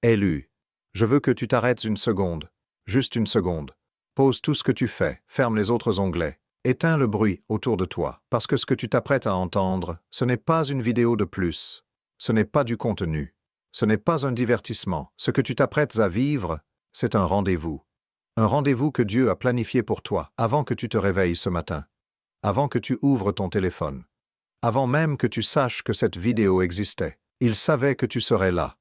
Élu. Je veux que tu t'arrêtes une seconde. Juste une seconde. Pose tout ce que tu fais, ferme les autres onglets. Éteins le bruit autour de toi, parce que ce que tu t'apprêtes à entendre, ce n'est pas une vidéo de plus. Ce n'est pas du contenu. Ce n'est pas un divertissement. Ce que tu t'apprêtes à vivre, c'est un rendez-vous. Un rendez-vous que Dieu a planifié pour toi avant que tu te réveilles ce matin. Avant que tu ouvres ton téléphone. Avant même que tu saches que cette vidéo existait. Il savait que tu serais là.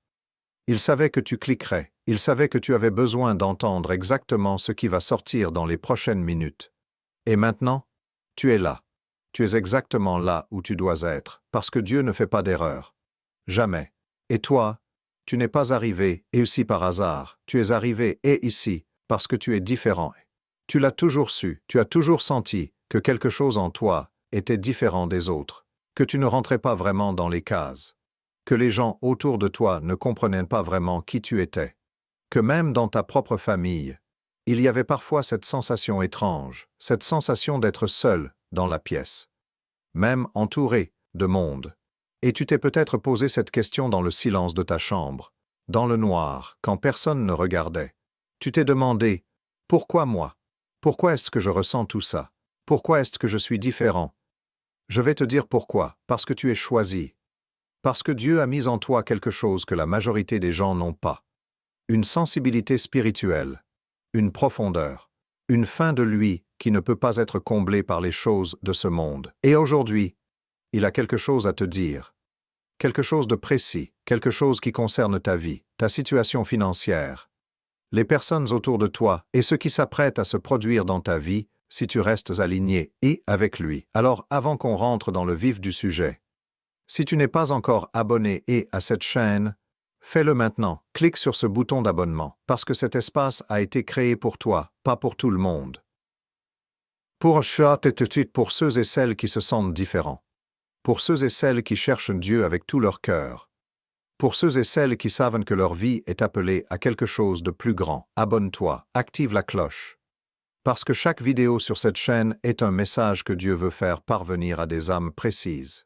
Il savait que tu cliquerais. Il savait que tu avais besoin d'entendre exactement ce qui va sortir dans les prochaines minutes. Et maintenant, tu es là. Tu es exactement là où tu dois être, parce que Dieu ne fait pas d'erreur. Jamais. Et toi, tu n'es pas arrivé et ici par hasard. Tu es arrivé et ici parce que tu es différent. Tu l'as toujours su, tu as toujours senti que quelque chose en toi était différent des autres, que tu ne rentrais pas vraiment dans les cases, que les gens autour de toi ne comprenaient pas vraiment qui tu étais, que même dans ta propre famille, il y avait parfois cette sensation étrange, cette sensation d'être seul dans la pièce, même entouré de monde. Et tu t'es peut-être posé cette question dans le silence de ta chambre, dans le noir, quand personne ne regardait. Tu t'es demandé, pourquoi moi? Pourquoi est-ce que je ressens tout ça? Pourquoi est-ce que je suis différent? Je vais te dire pourquoi, parce que tu es choisi. Parce que Dieu a mis en toi quelque chose que la majorité des gens n'ont pas. Une sensibilité spirituelle, une profondeur, une faim de lui qui ne peut pas être comblée par les choses de ce monde. Et aujourd'hui, il a quelque chose à te dire. Quelque chose de précis, quelque chose qui concerne ta vie, ta situation financière, les personnes autour de toi et ce qui s'apprête à se produire dans ta vie si tu restes aligné et avec lui. Alors, avant qu'on rentre dans le vif du sujet, si tu n'es pas encore abonné à cette chaîne, fais-le maintenant. Clique sur ce bouton d'abonnement, parce que cet espace a été créé pour toi, pas pour tout le monde. Pour chat et tout de suite pour ceux et celles qui se sentent différents. Pour ceux et celles qui cherchent Dieu avec tout leur cœur. Pour ceux et celles qui savent que leur vie est appelée à quelque chose de plus grand, abonne-toi, active la cloche. Parce que chaque vidéo sur cette chaîne est un message que Dieu veut faire parvenir à des âmes précises.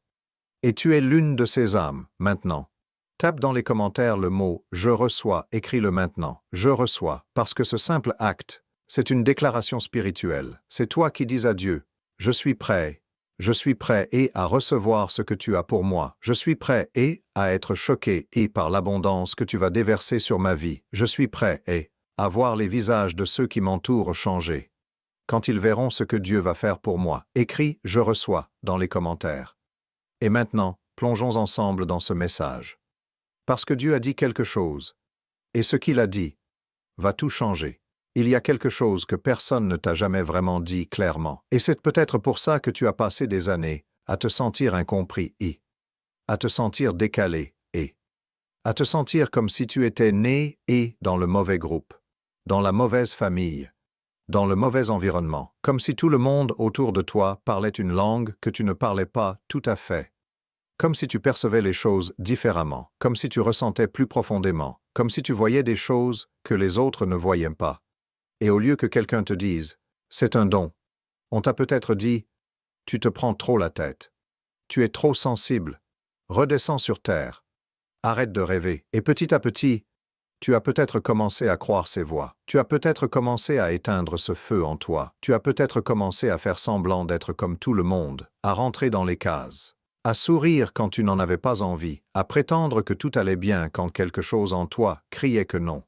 Et tu es l'une de ces âmes, maintenant. Tape dans les commentaires le mot « Je reçois », écris-le maintenant. « Je reçois », parce que ce simple acte, c'est une déclaration spirituelle. C'est toi qui dis à Dieu « Je suis prêt et à recevoir ce que tu as pour moi. Je suis prêt et à être choqué et par l'abondance que tu vas déverser sur ma vie. Je suis prêt et à voir les visages de ceux qui m'entourent changer. Quand ils verront ce que Dieu va faire pour moi, écris « Je reçois » dans les commentaires. Et maintenant, plongeons ensemble dans ce message. Parce que Dieu a dit quelque chose, et ce qu'il a dit va tout changer. Il y a quelque chose que personne ne t'a jamais vraiment dit clairement. Et c'est peut-être pour ça que tu as passé des années à te sentir incompris à te sentir décalé à te sentir comme si tu étais né dans le mauvais groupe, dans la mauvaise famille, dans le mauvais environnement, comme si tout le monde autour de toi parlait une langue que tu ne parlais pas tout à fait. Comme si tu percevais les choses différemment, comme si tu ressentais plus profondément, comme si tu voyais des choses que les autres ne voyaient pas. Et au lieu que quelqu'un te dise « c'est un don », on t'a peut-être dit « tu te prends trop la tête, tu es trop sensible, redescends sur terre, arrête de rêver ». Et petit à petit, tu as peut-être commencé à croire ces voix, tu as peut-être commencé à éteindre ce feu en toi, tu as peut-être commencé à faire semblant d'être comme tout le monde, à rentrer dans les cases. À sourire quand tu n'en avais pas envie, à prétendre que tout allait bien quand quelque chose en toi criait que non.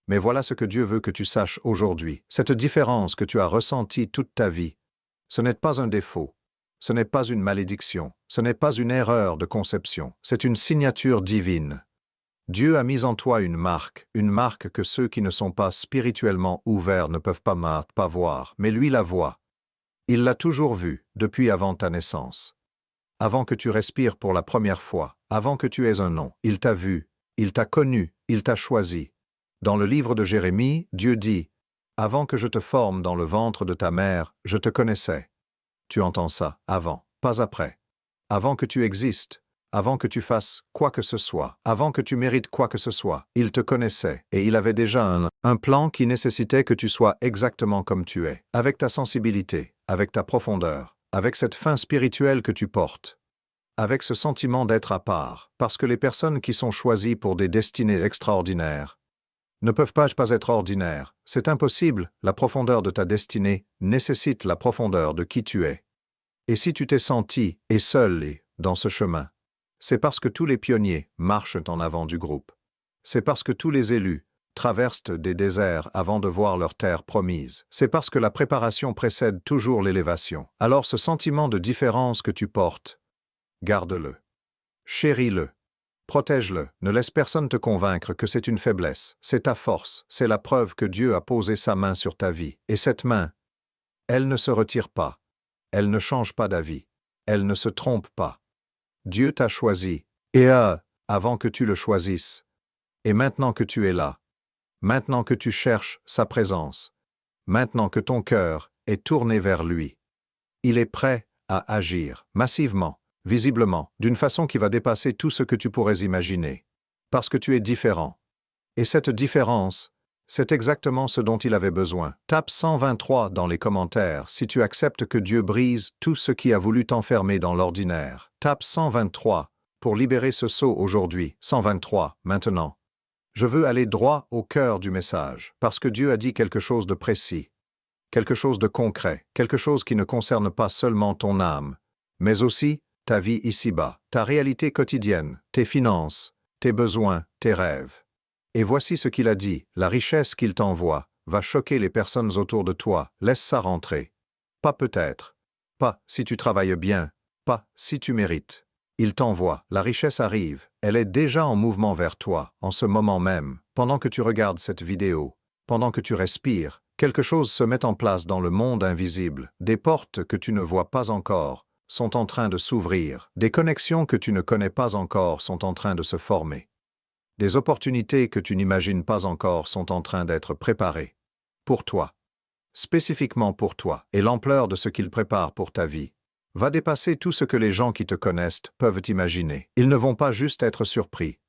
Mais voilà ce que Dieu veut que tu saches aujourd'hui. Cette différence que tu as ressentie toute ta vie, ce n'est pas un défaut, ce n'est pas une malédiction, ce n'est pas une erreur de conception, c'est une signature divine. Dieu a mis en toi une marque que ceux qui ne sont pas spirituellement ouverts ne peuvent pas voir, mais lui la voit. Il l'a toujours vue depuis avant ta naissance. Avant que tu respires pour la première fois, avant que tu aies un nom, il t'a vu, il t'a connu, il t'a choisi. Dans le livre de Jérémie, Dieu dit « Avant que je te forme dans le ventre de ta mère, je te connaissais. » Tu entends ça, avant, pas après. Avant que tu existes, avant que tu fasses quoi que ce soit, avant que tu mérites quoi que ce soit, il te connaissait et il avait déjà un plan qui nécessitait que tu sois exactement comme tu es, avec ta sensibilité, avec ta profondeur, avec cette faim spirituelle que tu portes. avec ce sentiment d'être à part, parce que les personnes qui sont choisies pour des destinées extraordinaires ne peuvent pas être ordinaires. C'est impossible, la profondeur de ta destinée nécessite la profondeur de qui tu es. Et si tu t'es senti, et seul, et dans ce chemin, c'est parce que tous les pionniers marchent en avant du groupe. C'est parce que tous les élus traversent des déserts avant de voir leur terre promise. C'est parce que la préparation précède toujours l'élévation. Alors ce sentiment de différence que tu portes, garde-le. Chéris-le. Protège-le. Ne laisse personne te convaincre que c'est une faiblesse. C'est ta force. C'est la preuve que Dieu a posé sa main sur ta vie. Et cette main, elle ne se retire pas. Elle ne change pas d'avis. Elle ne se trompe pas. Dieu t'a choisi. Et avant que tu le choisisses. Et maintenant que tu es là. Maintenant que tu cherches sa présence. Maintenant que ton cœur est tourné vers lui. Il est prêt à agir massivement, visiblement, d'une façon qui va dépasser tout ce que tu pourrais imaginer. Parce que tu es différent. Et cette différence, c'est exactement ce dont il avait besoin. Tape 123 dans les commentaires si tu acceptes que Dieu brise tout ce qui a voulu t'enfermer dans l'ordinaire. Tape 123 pour libérer ce sceau aujourd'hui. 123, maintenant. Je veux aller droit au cœur du message, parce que Dieu a dit quelque chose de précis, quelque chose de concret, quelque chose qui ne concerne pas seulement ton âme, mais aussi ta vie ici-bas, ta réalité quotidienne, tes finances, tes besoins, tes rêves. Et voici ce qu'il a dit, la richesse qu'il t'envoie va choquer les personnes autour de toi, laisse ça rentrer. Pas peut-être, pas si tu travailles bien, pas si tu mérites. Il t'envoie, la richesse arrive, elle est déjà en mouvement vers toi, en ce moment même, pendant que tu regardes cette vidéo, pendant que tu respires, quelque chose se met en place dans le monde invisible, des portes que tu ne vois pas encore sont en train de s'ouvrir, des connexions que tu ne connais pas encore sont en train de se former. Des opportunités que tu n'imagines pas encore sont en train d'être préparées. Pour toi. Spécifiquement pour toi, et l'ampleur de ce qu'il prépare pour ta vie va dépasser tout ce que les gens qui te connaissent peuvent imaginer. Ils ne vont pas juste être surpris.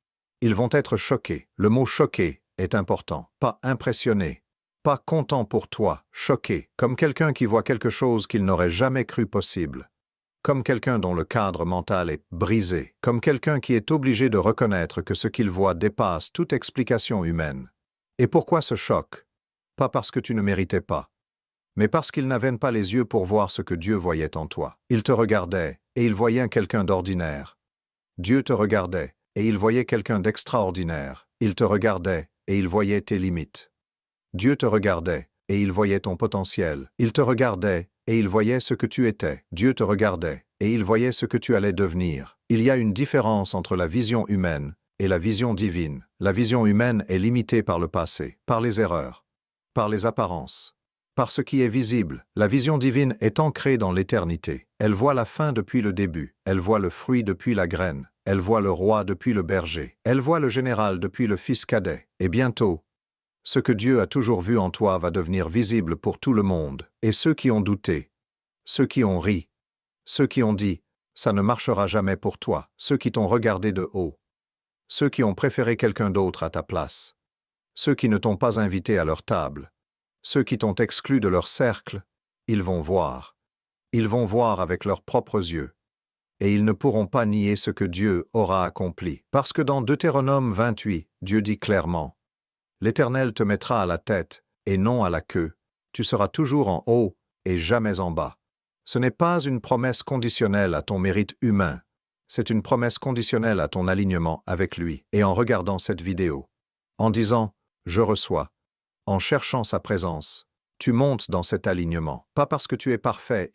Ils vont être choqués. Le mot « choqué » est important. Pas impressionné. Pas content pour toi. Choqué. Comme quelqu'un qui voit quelque chose qu'il n'aurait jamais cru possible. Comme quelqu'un dont le cadre mental est brisé. Comme quelqu'un qui est obligé de reconnaître que ce qu'il voit dépasse toute explication humaine. Et pourquoi ce choc? Pas parce que tu ne méritais pas, mais parce qu'il n'avait pas les yeux pour voir ce que Dieu voyait en toi. Il te regardait, et il voyait quelqu'un d'ordinaire. Dieu te regardait, et il voyait quelqu'un d'extraordinaire. Il te regardait, et il voyait tes limites. Dieu te regardait, et il voyait ton potentiel. Il te regardait, et il voyait ce que tu étais. Dieu te regardait, et il voyait ce que tu allais devenir. Il y a une différence entre la vision humaine et la vision divine. La vision humaine est limitée par le passé, par les erreurs, par les apparences. Par ce qui est visible, la vision divine est ancrée dans l'éternité. Elle voit la fin depuis le début, elle voit le fruit depuis la graine, elle voit le roi depuis le berger, elle voit le général depuis le fils cadet. Et bientôt, ce que Dieu a toujours vu en toi va devenir visible pour tout le monde. Et ceux qui ont douté, ceux qui ont ri, ceux qui ont dit « ça ne marchera jamais pour toi », ceux qui t'ont regardé de haut, ceux qui ont préféré quelqu'un d'autre à ta place, ceux qui ne t'ont pas invité à leur table, ceux qui t'ont exclu de leur cercle, ils vont voir. Ils vont voir avec leurs propres yeux. Et ils ne pourront pas nier ce que Dieu aura accompli. Parce que dans Deutéronome 28, Dieu dit clairement, « L'Éternel te mettra à la tête, et non à la queue. Tu seras toujours en haut, et jamais en bas. » Ce n'est pas une promesse conditionnelle à ton mérite humain. C'est une promesse conditionnelle à ton alignement avec lui. Et en regardant cette vidéo, en disant « Je reçois », en cherchant sa présence, tu montes dans cet alignement, pas parce que tu es parfait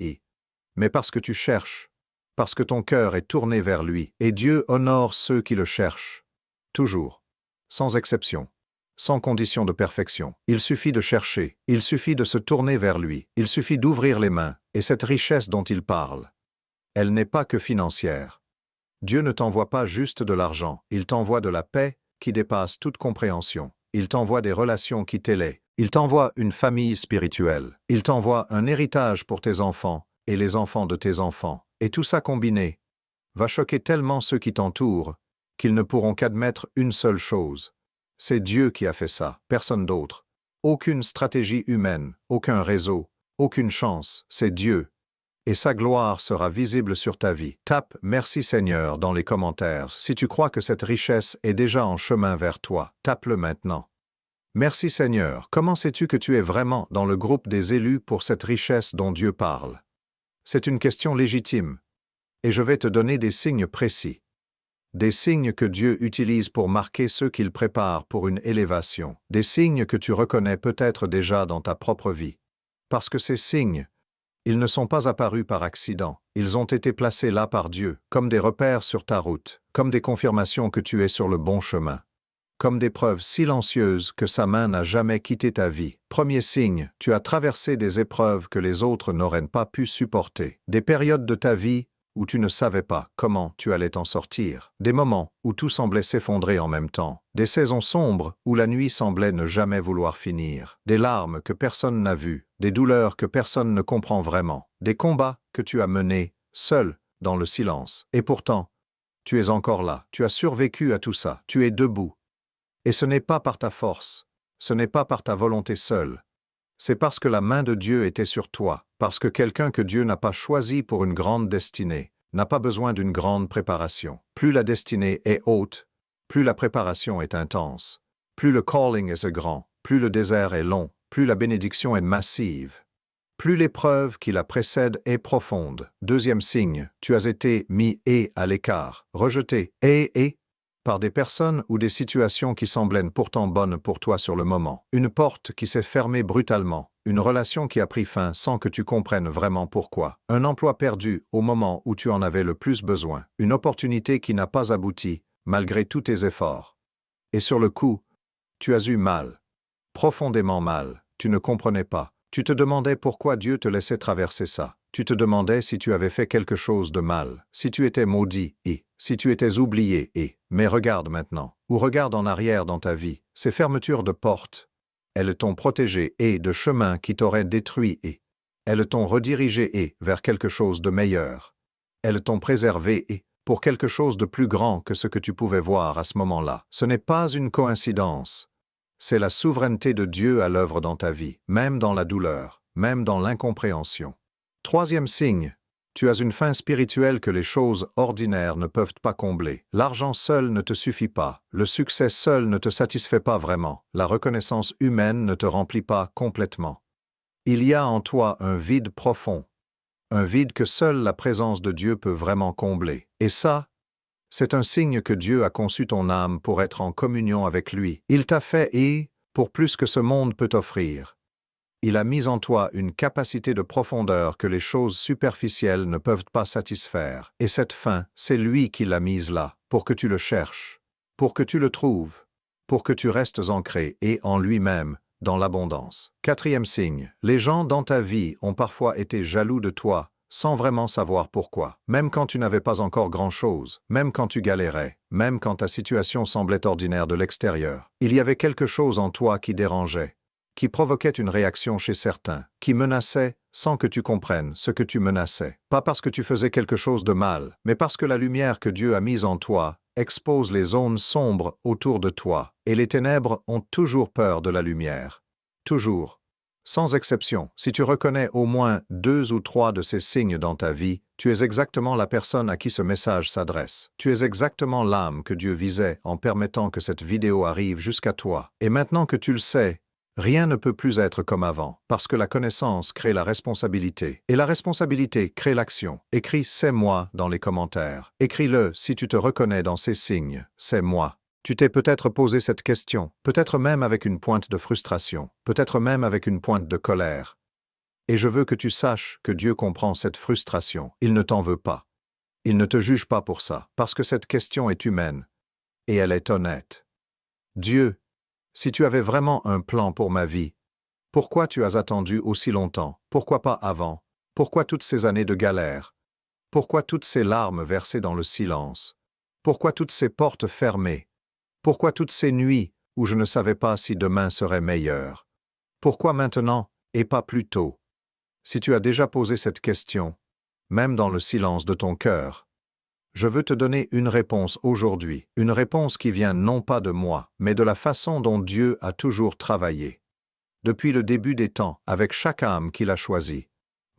mais parce que tu cherches, parce que ton cœur est tourné vers lui, et Dieu honore ceux qui le cherchent. Toujours. Sans exception. Sans condition de perfection. Il suffit de chercher, il suffit de se tourner vers lui, il suffit d'ouvrir les mains, et cette richesse dont il parle, elle n'est pas que financière. Dieu ne t'envoie pas juste de l'argent, il t'envoie de la paix qui dépasse toute compréhension. Il t'envoie des relations qui t'élaient. Il t'envoie une famille spirituelle. Il t'envoie un héritage pour tes enfants et les enfants de tes enfants. Et tout ça combiné va choquer tellement ceux qui t'entourent qu'ils ne pourront qu'admettre une seule chose. C'est Dieu qui a fait ça, personne d'autre. Aucune stratégie humaine, aucun réseau, aucune chance, c'est Dieu. et sa gloire sera visible sur ta vie. Tape « Merci Seigneur » dans les commentaires si tu crois que cette richesse est déjà en chemin vers toi. Tape-le maintenant. Merci Seigneur, comment sais-tu que tu es vraiment dans le groupe des élus pour cette richesse dont Dieu parle? C'est une question légitime. Et je vais te donner des signes précis. Des signes que Dieu utilise pour marquer ceux qu'il prépare pour une élévation. Des signes que tu reconnais peut-être déjà dans ta propre vie. Parce que ces signes, ils ne sont pas apparus par accident. Ils ont été placés là par Dieu, comme des repères sur ta route, comme des confirmations que tu es sur le bon chemin, comme des preuves silencieuses que sa main n'a jamais quitté ta vie. Premier signe, tu as traversé des épreuves que les autres n'auraient pas pu supporter. Des périodes de ta vie où tu ne savais pas comment tu allais t'en sortir. Des moments où tout semblait s'effondrer en même temps. Des saisons sombres où la nuit semblait ne jamais vouloir finir. Des larmes que personne n'a vues. Des douleurs que personne ne comprend vraiment. Des combats que tu as menés, seul, dans le silence. Et pourtant, tu es encore là. Tu as survécu à tout ça. Tu es debout. Et ce n'est pas par ta force. Ce n'est pas par ta volonté seule. C'est parce que la main de Dieu était sur toi, parce que quelqu'un que Dieu n'a pas choisi pour une grande destinée n'a pas besoin d'une grande préparation. Plus la destinée est haute, plus la préparation est intense, plus le calling est grand, plus le désert est long, plus la bénédiction est massive, plus l'épreuve qui la précède est profonde. Deuxième signe, tu as été mis à l'écart, rejeté par des personnes ou des situations qui semblaient pourtant bonnes pour toi sur le moment. Une porte qui s'est fermée brutalement, une relation qui a pris fin sans que tu comprennes vraiment pourquoi, un emploi perdu au moment où tu en avais le plus besoin, une opportunité qui n'a pas abouti, malgré tous tes efforts. Et sur le coup, tu as eu mal, profondément mal, tu ne comprenais pas, tu te demandais pourquoi Dieu te laissait traverser ça. Tu te demandais si tu avais fait quelque chose de mal, si tu étais maudit si tu étais oublié mais regarde maintenant, ou regarde en arrière dans ta vie, ces fermetures de portes, elles t'ont protégé de chemins qui t'auraient détruit elles t'ont redirigé vers quelque chose de meilleur. Elles t'ont préservé pour quelque chose de plus grand que ce que tu pouvais voir à ce moment-là. Ce n'est pas une coïncidence. C'est la souveraineté de Dieu à l'œuvre dans ta vie, même dans la douleur, même dans l'incompréhension. Troisième signe, tu as une faim spirituelle que les choses ordinaires ne peuvent pas combler. L'argent seul ne te suffit pas, le succès seul ne te satisfait pas vraiment, la reconnaissance humaine ne te remplit pas complètement. Il y a en toi un vide profond, un vide que seule la présence de Dieu peut vraiment combler. Et ça, c'est un signe que Dieu a conçu ton âme pour être en communion avec lui. Il t'a fait pour plus que ce monde peut offrir. Il a mis en toi une capacité de profondeur que les choses superficielles ne peuvent pas satisfaire. Et cette faim, c'est lui qui l'a mise là, pour que tu le cherches, pour que tu le trouves, pour que tu restes ancré en lui-même, dans l'abondance. Quatrième signe, les gens dans ta vie ont parfois été jaloux de toi, sans vraiment savoir pourquoi. Même quand tu n'avais pas encore grand-chose, même quand tu galérais, même quand ta situation semblait ordinaire de l'extérieur, il y avait quelque chose en toi qui dérangeait, qui provoquait une réaction chez certains, qui menaçait sans que tu comprennes ce que tu menaçais. Pas parce que tu faisais quelque chose de mal, mais parce que la lumière que Dieu a mise en toi expose les zones sombres autour de toi, et les ténèbres ont toujours peur de la lumière. Toujours. Sans exception, si tu reconnais au moins 2 ou 3 de ces signes dans ta vie, tu es exactement la personne à qui ce message s'adresse. Tu es exactement l'âme que Dieu visait en permettant que cette vidéo arrive jusqu'à toi. Et maintenant que tu le sais, rien ne peut plus être comme avant, parce que la connaissance crée la responsabilité, et la responsabilité crée l'action. Écris « C'est moi » dans les commentaires. Écris-le si tu te reconnais dans ces signes « C'est moi ». Tu t'es peut-être posé cette question, peut-être même avec une pointe de frustration, peut-être même avec une pointe de colère. Et je veux que tu saches que Dieu comprend cette frustration. Il ne t'en veut pas. Il ne te juge pas pour ça, parce que cette question est humaine, et elle est honnête. Dieu, si tu avais vraiment un plan pour ma vie, pourquoi tu as attendu aussi longtemps? Pourquoi pas avant? Pourquoi toutes ces années de galère? Pourquoi toutes ces larmes versées dans le silence? Pourquoi toutes ces portes fermées? Pourquoi toutes ces nuits où je ne savais pas si demain serait meilleur? Pourquoi maintenant et pas plus tôt? Si tu as déjà posé cette question, même dans le silence de ton cœur, je veux te donner une réponse aujourd'hui, une réponse qui vient non pas de moi, mais de la façon dont Dieu a toujours travaillé. Depuis le début des temps, avec chaque âme qu'il a choisie.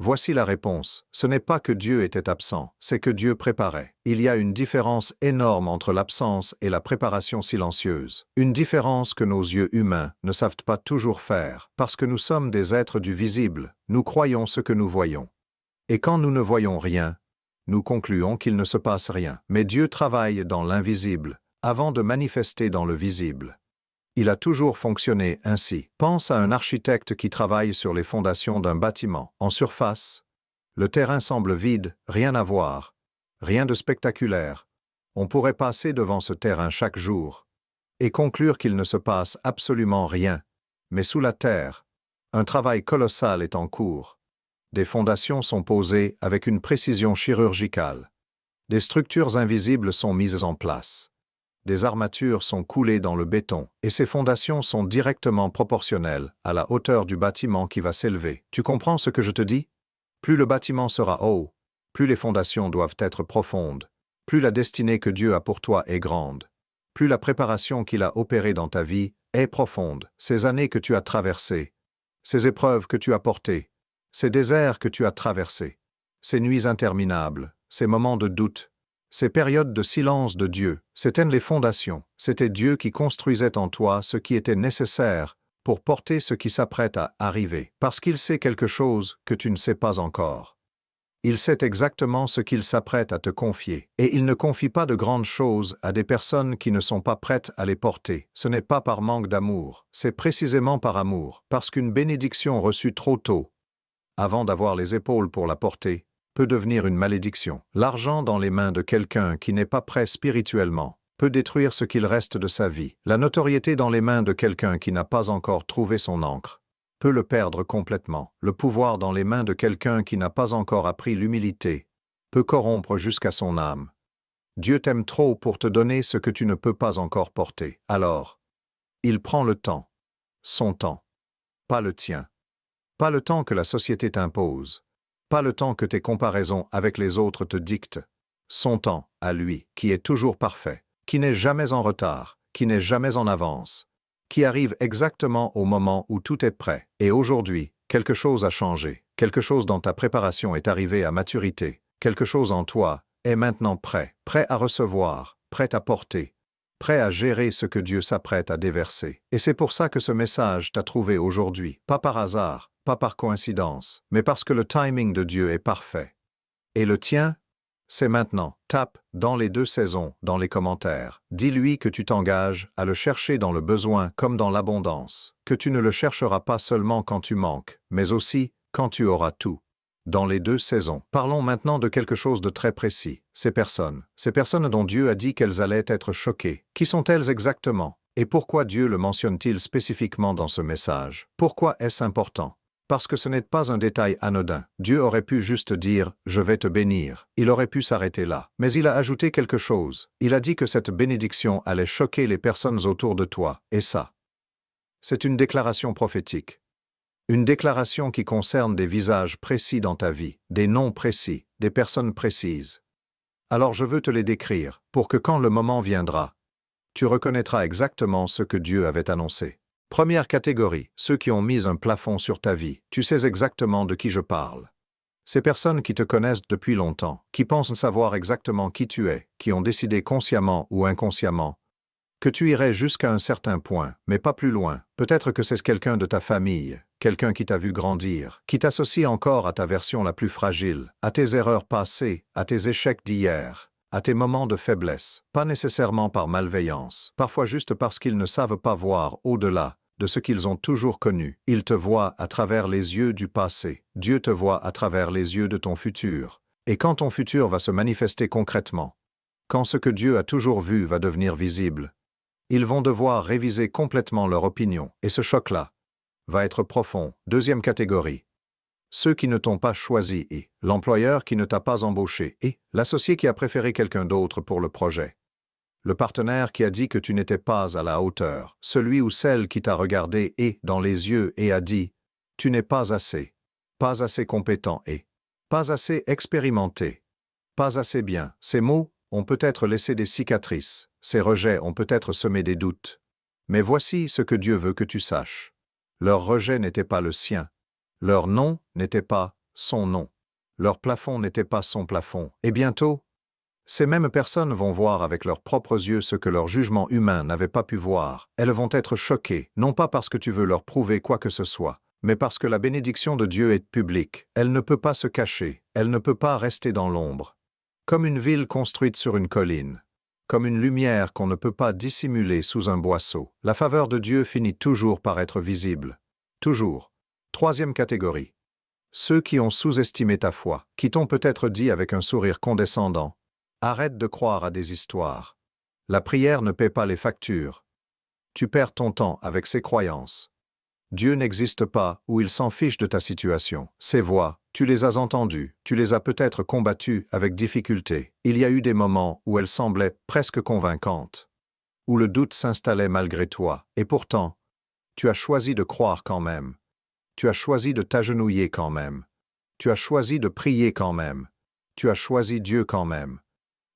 Voici la réponse. Ce n'est pas que Dieu était absent, c'est que Dieu préparait. Il y a une différence énorme entre l'absence et la préparation silencieuse. Une différence que nos yeux humains ne savent pas toujours faire, parce que nous sommes des êtres du visible, nous croyons ce que nous voyons. Et quand nous ne voyons rien, nous concluons qu'il ne se passe rien. Mais Dieu travaille dans l'invisible, avant de manifester dans le visible. Il a toujours fonctionné ainsi. Pense à un architecte qui travaille sur les fondations d'un bâtiment. En surface, le terrain semble vide, rien à voir, rien de spectaculaire. On pourrait passer devant ce terrain chaque jour et conclure qu'il ne se passe absolument rien. Mais sous la terre, un travail colossal est en cours. Des fondations sont posées avec une précision chirurgicale. Des structures invisibles sont mises en place. Des armatures sont coulées dans le béton, et ces fondations sont directement proportionnelles à la hauteur du bâtiment qui va s'élever. Tu comprends ce que je te dis? Plus le bâtiment sera haut, plus les fondations doivent être profondes, plus la destinée que Dieu a pour toi est grande, plus la préparation qu'il a opérée dans ta vie est profonde. Ces années que tu as traversées, ces épreuves que tu as portées, ces déserts que tu as traversés, ces nuits interminables, ces moments de doute, ces périodes de silence de Dieu, c'étaient les fondations. C'était Dieu qui construisait en toi ce qui était nécessaire pour porter ce qui s'apprête à arriver. Parce qu'il sait quelque chose que tu ne sais pas encore. Il sait exactement ce qu'il s'apprête à te confier. Et il ne confie pas de grandes choses à des personnes qui ne sont pas prêtes à les porter. Ce n'est pas par manque d'amour, c'est précisément par amour. Parce qu'une bénédiction reçue trop tôt, avant d'avoir les épaules pour la porter, peut devenir une malédiction. L'argent dans les mains de quelqu'un qui n'est pas prêt spirituellement peut détruire ce qu'il reste de sa vie. La notoriété dans les mains de quelqu'un qui n'a pas encore trouvé son encre peut le perdre complètement. Le pouvoir dans les mains de quelqu'un qui n'a pas encore appris l'humilité peut corrompre jusqu'à son âme. Dieu t'aime trop pour te donner ce que tu ne peux pas encore porter. Alors, il prend le temps, son temps, pas le tien, pas le temps que la société t'impose, pas le temps que tes comparaisons avec les autres te dictent, son temps, à lui, qui est toujours parfait, qui n'est jamais en retard, qui n'est jamais en avance, qui arrive exactement au moment où tout est prêt. Et aujourd'hui, quelque chose a changé, quelque chose dans ta préparation est arrivé à maturité, quelque chose en toi est maintenant prêt, prêt à recevoir, prêt à porter, prêt à gérer ce que Dieu s'apprête à déverser. Et c'est pour ça que ce message t'a trouvé aujourd'hui, pas par hasard, pas par coïncidence, mais parce que le timing de Dieu est parfait. Et le tien, c'est maintenant. Tape dans les 2 saisons dans les commentaires. Dis-lui que tu t'engages à le chercher dans le besoin comme dans l'abondance, que tu ne le chercheras pas seulement quand tu manques, mais aussi quand tu auras tout. Dans les 2 saisons. Parlons maintenant de quelque chose de très précis. Ces personnes dont Dieu a dit qu'elles allaient être choquées. Qui sont-elles exactement? Et pourquoi Dieu le mentionne-t-il spécifiquement dans ce message? Pourquoi est-ce important? Parce que ce n'est pas un détail anodin. Dieu aurait pu juste dire « Je vais te bénir ». Il aurait pu s'arrêter là. Mais il a ajouté quelque chose. Il a dit que cette bénédiction allait choquer les personnes autour de toi. Et ça, c'est une déclaration prophétique. Une déclaration qui concerne des visages précis dans ta vie, des noms précis, des personnes précises. Alors je veux te les décrire, pour que quand le moment viendra, tu reconnaîtras exactement ce que Dieu avait annoncé. Première catégorie, ceux qui ont mis un plafond sur ta vie. Tu sais exactement de qui je parle. Ces personnes qui te connaissent depuis longtemps, qui pensent savoir exactement qui tu es, qui ont décidé consciemment ou inconsciemment que tu irais jusqu'à un certain point, mais pas plus loin. Peut-être que c'est quelqu'un de ta famille, quelqu'un qui t'a vu grandir, qui t'associe encore à ta version la plus fragile, à tes erreurs passées, à tes échecs d'hier, à tes moments de faiblesse, pas nécessairement par malveillance, parfois juste parce qu'ils ne savent pas voir au-delà de ce qu'ils ont toujours connu. Ils te voient à travers les yeux du passé. Dieu te voit à travers les yeux de ton futur. Et quand ton futur va se manifester concrètement, quand ce que Dieu a toujours vu va devenir visible, ils vont devoir réviser complètement leur opinion. Et ce choc-là va être profond. Deuxième catégorie. Ceux qui ne t'ont pas choisi et l'employeur qui ne t'a pas embauché et l'associé qui a préféré quelqu'un d'autre pour le projet. Le partenaire qui a dit que tu n'étais pas à la hauteur, celui ou celle qui t'a regardé et dans les yeux et a dit « Tu n'es pas assez compétent et pas assez expérimenté, pas assez bien ». Ces mots ont peut-être laissé des cicatrices, ces rejets ont peut-être semé des doutes. Mais voici ce que Dieu veut que tu saches. Leur rejet n'était pas le sien, leur non n'était pas son nom. Leur plafond n'était pas son plafond. Et bientôt, ces mêmes personnes vont voir avec leurs propres yeux ce que leur jugement humain n'avait pas pu voir. Elles vont être choquées, non pas parce que tu veux leur prouver quoi que ce soit, mais parce que la bénédiction de Dieu est publique. Elle ne peut pas se cacher, elle ne peut pas rester dans l'ombre. Comme une ville construite sur une colline, comme une lumière qu'on ne peut pas dissimuler sous un boisseau, la faveur de Dieu finit toujours par être visible. Toujours. Troisième catégorie. Ceux qui ont sous-estimé ta foi, qui t'ont peut-être dit avec un sourire condescendant: arrête de croire à des histoires. La prière ne paie pas les factures. Tu perds ton temps avec ces croyances. Dieu n'existe pas ou il s'en fiche de ta situation. Ces voix, tu les as entendues, tu les as peut-être combattues avec difficulté. Il y a eu des moments où elles semblaient presque convaincantes, où le doute s'installait malgré toi, et pourtant, tu as choisi de croire quand même. Tu as choisi de t'agenouiller quand même. Tu as choisi de prier quand même. Tu as choisi Dieu quand même.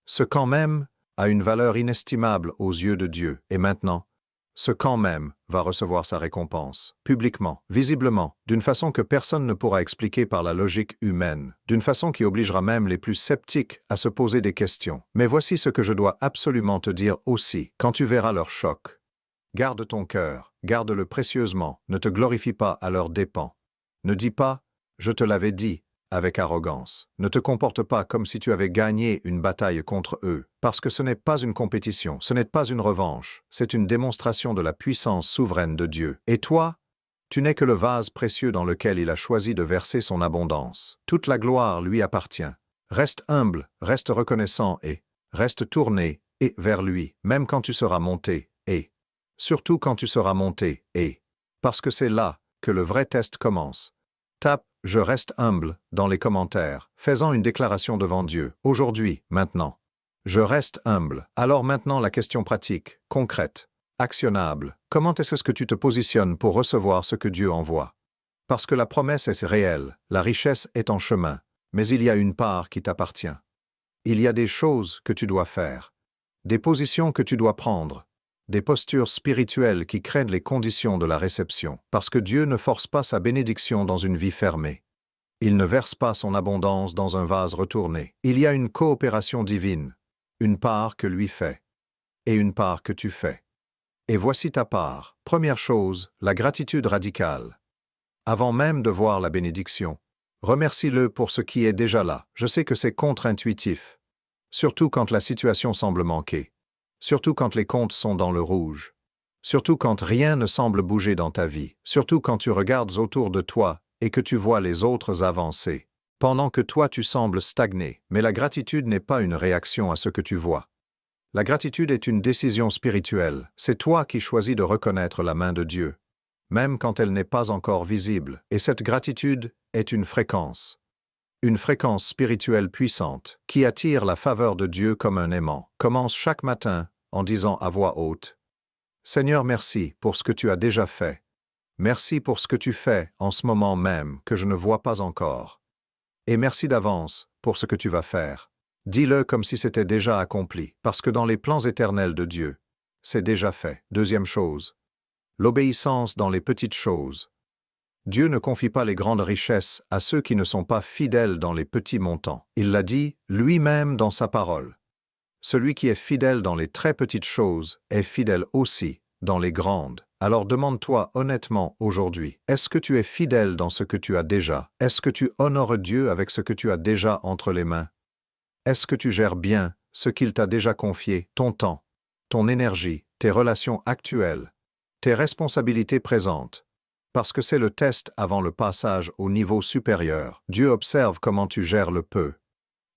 Ce quand même a une valeur inestimable aux yeux de Dieu, et maintenant, ce quand même va recevoir sa récompense, publiquement, visiblement, d'une façon que personne ne pourra expliquer par la logique humaine, d'une façon qui obligera même les plus sceptiques à se poser des questions. Mais voici ce que je dois absolument te dire aussi, quand tu verras leur choc. Garde ton cœur, garde-le précieusement, ne te glorifie pas à leurs dépens. Ne dis pas « je te l'avais dit » avec arrogance. Ne te comporte pas comme si tu avais gagné une bataille contre eux, parce que ce n'est pas une compétition, ce n'est pas une revanche, c'est une démonstration de la puissance souveraine de Dieu. Et toi, tu n'es que le vase précieux dans lequel il a choisi de verser son abondance. Toute la gloire lui appartient. Reste humble, reste reconnaissant et reste tourné et vers lui, même quand tu seras monté et surtout quand tu seras monté et parce que c'est là que le vrai test commence. Tape « Je reste humble » dans les commentaires, faisant une déclaration devant Dieu, aujourd'hui, maintenant. Je reste humble. Alors maintenant la question pratique, concrète, actionnable. Comment est-ce que tu te positionnes pour recevoir ce que Dieu envoie? Parce que la promesse est réelle, la richesse est en chemin, mais il y a une part qui t'appartient. Il y a des choses que tu dois faire, des positions que tu dois prendre, des postures spirituelles qui créent les conditions de la réception, parce que Dieu ne force pas sa bénédiction dans une vie fermée. Il ne verse pas son abondance dans un vase retourné. Il y a une coopération divine, une part que lui fait, et une part que tu fais. Et voici ta part. Première chose, la gratitude radicale. Avant même de voir la bénédiction, remercie-le pour ce qui est déjà là. Je sais que c'est contre-intuitif, surtout quand la situation semble manquer. Surtout quand les comptes sont dans le rouge. Surtout quand rien ne semble bouger dans ta vie. Surtout quand tu regardes autour de toi et que tu vois les autres avancer. Pendant que toi tu sembles stagner. Mais la gratitude n'est pas une réaction à ce que tu vois. La gratitude est une décision spirituelle. C'est toi qui choisis de reconnaître la main de Dieu, même quand elle n'est pas encore visible. Et cette gratitude est une fréquence spirituelle puissante, qui attire la faveur de Dieu comme un aimant. Commence chaque matin en disant à voix haute: Seigneur, merci pour ce que tu as déjà fait. Merci pour ce que tu fais en ce moment même que je ne vois pas encore. Et merci d'avance pour ce que tu vas faire. Dis-le comme si c'était déjà accompli, parce que dans les plans éternels de Dieu, c'est déjà fait. Deuxième chose, l'obéissance dans les petites choses. Dieu ne confie pas les grandes richesses à ceux qui ne sont pas fidèles dans les petits montants. Il l'a dit lui-même dans sa parole. Celui qui est fidèle dans les très petites choses est fidèle aussi dans les grandes. Alors demande-toi honnêtement aujourd'hui, est-ce que tu es fidèle dans ce que tu as déjà? Est-ce que tu honores Dieu avec ce que tu as déjà entre les mains? Est-ce que tu gères bien ce qu'il t'a déjà confié, ton temps, ton énergie, tes relations actuelles, tes responsabilités présentes? Parce que c'est le test avant le passage au niveau supérieur. Dieu observe comment tu gères le peu,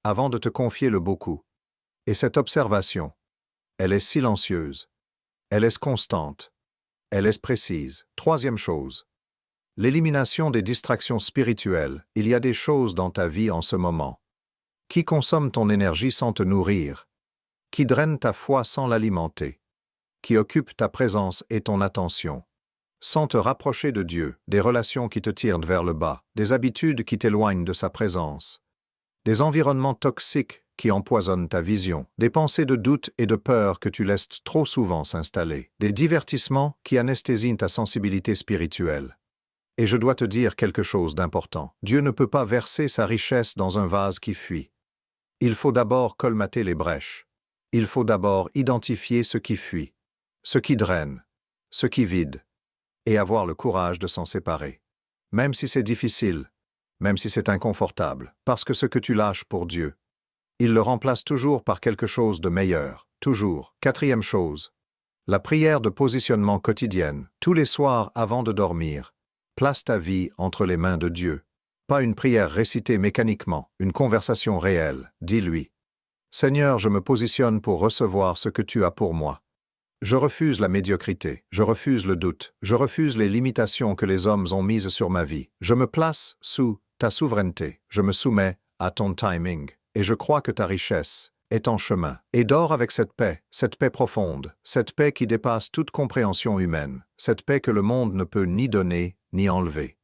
avant de te confier le beaucoup. Et cette observation, elle est silencieuse, elle est constante, elle est précise. Troisième chose, l'élimination des distractions spirituelles. Il y a des choses dans ta vie en ce moment qui consomment ton énergie sans te nourrir, qui drainent ta foi sans l'alimenter, qui occupent ta présence et ton attention, sans te rapprocher de Dieu, des relations qui te tirent vers le bas, des habitudes qui t'éloignent de sa présence, des environnements toxiques qui empoisonnent ta vision, des pensées de doute et de peur que tu laisses trop souvent s'installer, des divertissements qui anesthésient ta sensibilité spirituelle. Et je dois te dire quelque chose d'important. Dieu ne peut pas verser sa richesse dans un vase qui fuit. Il faut d'abord colmater les brèches. Il faut d'abord identifier ce qui fuit, ce qui draine, ce qui vide, et avoir le courage de s'en séparer. Même si c'est difficile, même si c'est inconfortable, parce que ce que tu lâches pour Dieu, il le remplace toujours par quelque chose de meilleur, toujours. Quatrième chose, la prière de positionnement quotidienne, tous les soirs avant de dormir. Place ta vie entre les mains de Dieu. Pas une prière récitée mécaniquement, une conversation réelle. Dis-lui: Seigneur, je me positionne pour recevoir ce que tu as pour moi. Je refuse la médiocrité, je refuse le doute, je refuse les limitations que les hommes ont mises sur ma vie. Je me place sous ta souveraineté, je me soumets à ton timing, et je crois que ta richesse est en chemin. Et dors avec cette paix profonde, cette paix qui dépasse toute compréhension humaine, cette paix que le monde ne peut ni donner ni enlever.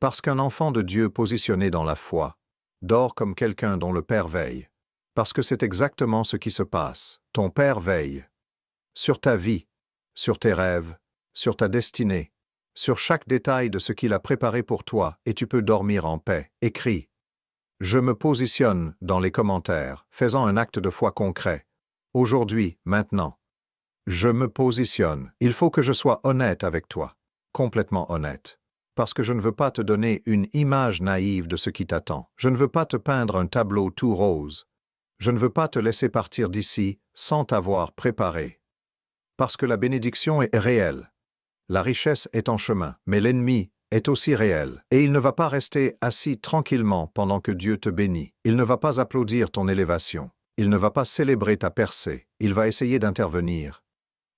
Parce qu'un enfant de Dieu positionné dans la foi dort comme quelqu'un dont le Père veille. Parce que c'est exactement ce qui se passe. Ton Père veille sur ta vie, sur tes rêves, sur ta destinée, sur chaque détail de ce qu'il a préparé pour toi, et tu peux dormir en paix. Écris: Je me positionne dans les commentaires, faisant un acte de foi concret. Aujourd'hui, maintenant. Je me positionne. Il faut que je sois honnête avec toi, complètement honnête. Parce que je ne veux pas te donner une image naïve de ce qui t'attend. Je ne veux pas te peindre un tableau tout rose. Je ne veux pas te laisser partir d'ici sans t'avoir préparé. Parce que la bénédiction est réelle. La richesse est en chemin, mais l'ennemi est aussi réel. Et il ne va pas rester assis tranquillement pendant que Dieu te bénit. Il ne va pas applaudir ton élévation. Il ne va pas célébrer ta percée. Il va essayer d'intervenir.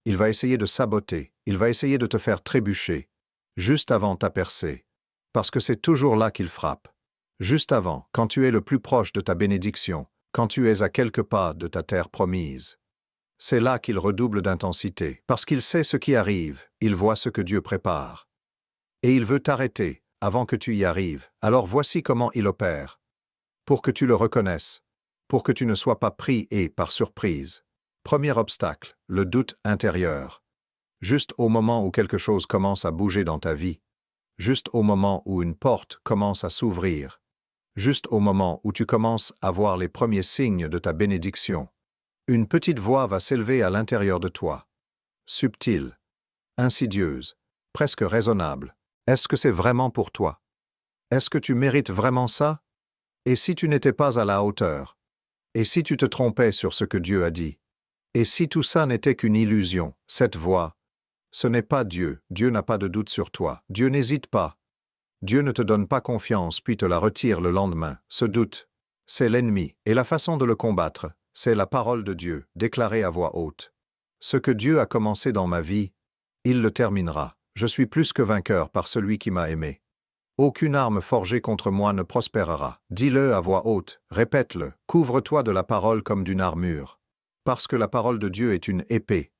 Il va essayer de saboter. Il va essayer de te faire trébucher, juste avant ta percée. Parce que c'est toujours là qu'il frappe. Juste avant, quand tu es le plus proche de ta bénédiction, quand tu es à quelques pas de ta terre promise. C'est là qu'il redouble d'intensité, parce qu'il sait ce qui arrive, il voit ce que Dieu prépare. Et il veut t'arrêter, avant que tu y arrives. Alors voici comment il opère. Pour que tu le reconnaisses, pour que tu ne sois pas pris par surprise. Premier obstacle, le doute intérieur. Juste au moment où quelque chose commence à bouger dans ta vie. Juste au moment où une porte commence à s'ouvrir. Juste au moment où tu commences à voir les premiers signes de ta bénédiction. Une petite voix va s'élever à l'intérieur de toi. Subtile, insidieuse, presque raisonnable. Est-ce que c'est vraiment pour toi? Est-ce que tu mérites vraiment ça? Et si tu n'étais pas à la hauteur? Et si tu te trompais sur ce que Dieu a dit? Et si tout ça n'était qu'une illusion, cette voix? Ce n'est pas Dieu. Dieu n'a pas de doute sur toi. Dieu n'hésite pas. Dieu ne te donne pas confiance puis te la retire le lendemain. Ce doute, c'est l'ennemi. Et la façon de le combattre, c'est la parole de Dieu, déclarée à voix haute. Ce que Dieu a commencé dans ma vie, il le terminera. Je suis plus que vainqueur par celui qui m'a aimé. Aucune arme forgée contre moi ne prospérera. Dis-le à voix haute, répète-le, couvre-toi de la parole comme d'une armure. Parce que la parole de Dieu est une épée.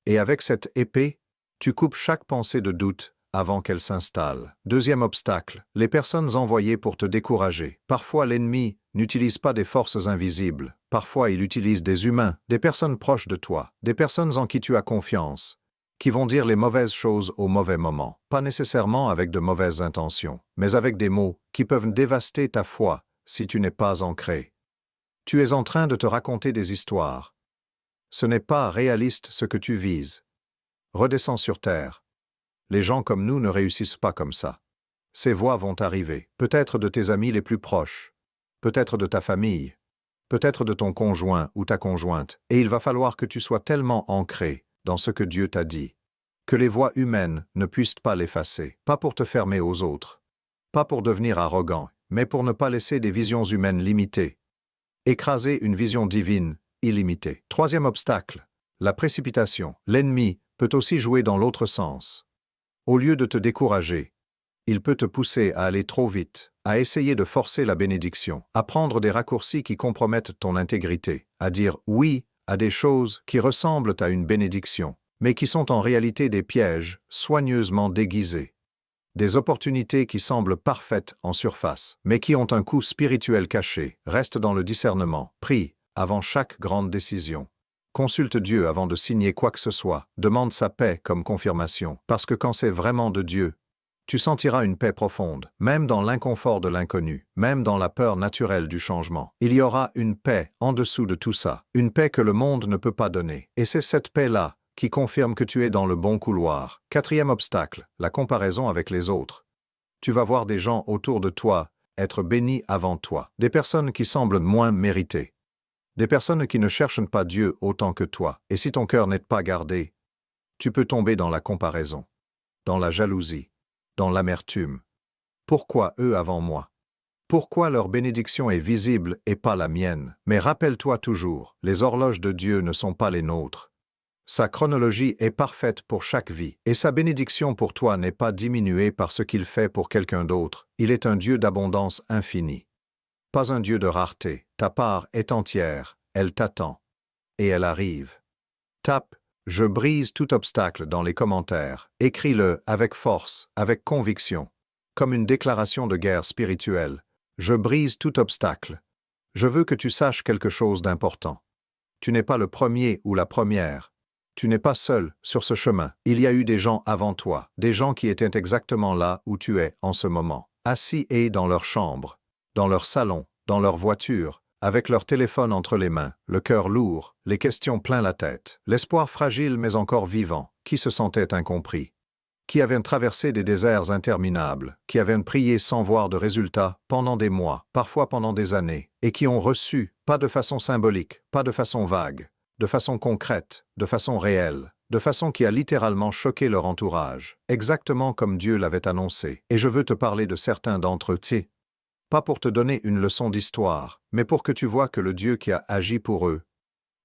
Et avec cette épée, tu coupes chaque pensée de doute avant qu'elle s'installe. Deuxième obstacle, les personnes envoyées pour te décourager. Parfois l'ennemi n'utilise pas des forces invisibles. Parfois il utilise des humains, des personnes proches de toi, des personnes en qui tu as confiance, qui vont dire les mauvaises choses au mauvais moment. Pas nécessairement avec de mauvaises intentions, mais avec des mots qui peuvent dévaster ta foi si tu n'es pas ancré. Tu es en train de te raconter des histoires. Ce n'est pas réaliste ce que tu vises. Redescends sur terre. Les gens comme nous ne réussissent pas comme ça. Ces voix vont arriver, peut-être de tes amis les plus proches, peut-être de ta famille, peut-être de ton conjoint ou ta conjointe, et il va falloir que tu sois tellement ancré dans ce que Dieu t'a dit, que les voix humaines ne puissent pas l'effacer, pas pour te fermer aux autres, pas pour devenir arrogant, mais pour ne pas laisser des visions humaines limitées, écraser une vision divine illimitée. Troisième obstacle, la précipitation. L'ennemi peut aussi jouer dans l'autre sens. Au lieu de te décourager, il peut te pousser à aller trop vite, à essayer de forcer la bénédiction, à prendre des raccourcis qui compromettent ton intégrité, à dire oui à des choses qui ressemblent à une bénédiction, mais qui sont en réalité des pièges soigneusement déguisés. Des opportunités qui semblent parfaites en surface, mais qui ont un coût spirituel caché. Reste dans le discernement, prie avant chaque grande décision. Consulte Dieu avant de signer quoi que ce soit, demande sa paix comme confirmation, parce que quand c'est vraiment de Dieu, Tu sentiras une paix profonde, même dans l'inconfort de l'inconnu, même dans la peur naturelle du changement. Il y aura une paix en dessous de tout ça, une paix que le monde ne peut pas donner. Et c'est cette paix-là qui confirme que tu es dans le bon couloir. Quatrième obstacle, la comparaison avec les autres. Tu vas voir des gens autour de toi être bénis avant toi, des personnes qui semblent moins méritées, des personnes qui ne cherchent pas Dieu autant que toi. Et si ton cœur n'est pas gardé, tu peux tomber dans la comparaison, dans la jalousie, dans l'amertume. Pourquoi eux avant moi? Pourquoi leur bénédiction est visible et pas la mienne? Mais rappelle-toi toujours, les horloges de Dieu ne sont pas les nôtres. Sa chronologie est parfaite pour chaque vie, et sa bénédiction pour toi n'est pas diminuée par ce qu'il fait pour quelqu'un d'autre. Il est un Dieu d'abondance infinie. Pas un Dieu de rareté. Ta part est entière, elle t'attend. Et elle arrive. Tape « Je brise tout obstacle » dans les commentaires. Écris-le avec force, avec conviction, comme une déclaration de guerre spirituelle. Je brise tout obstacle. Je veux que tu saches quelque chose d'important. Tu n'es pas le premier ou la première. Tu n'es pas seul sur ce chemin. Il y a eu des gens avant toi, des gens qui étaient exactement là où tu es en ce moment, assis et dans leur chambre, dans leur salon, dans leur voiture, avec leur téléphone entre les mains, le cœur lourd, les questions plein la tête, l'espoir fragile mais encore vivant, qui se sentait incompris, qui avaient traversé des déserts interminables, qui avaient prié sans voir de résultats pendant des mois, parfois pendant des années, et qui ont reçu, pas de façon symbolique, pas de façon vague, de façon concrète, de façon réelle, de façon qui a littéralement choqué leur entourage, exactement comme Dieu l'avait annoncé. Et je veux te parler de certains d'entre eux, pas pour te donner une leçon d'histoire, mais pour que tu vois que le Dieu qui a agi pour eux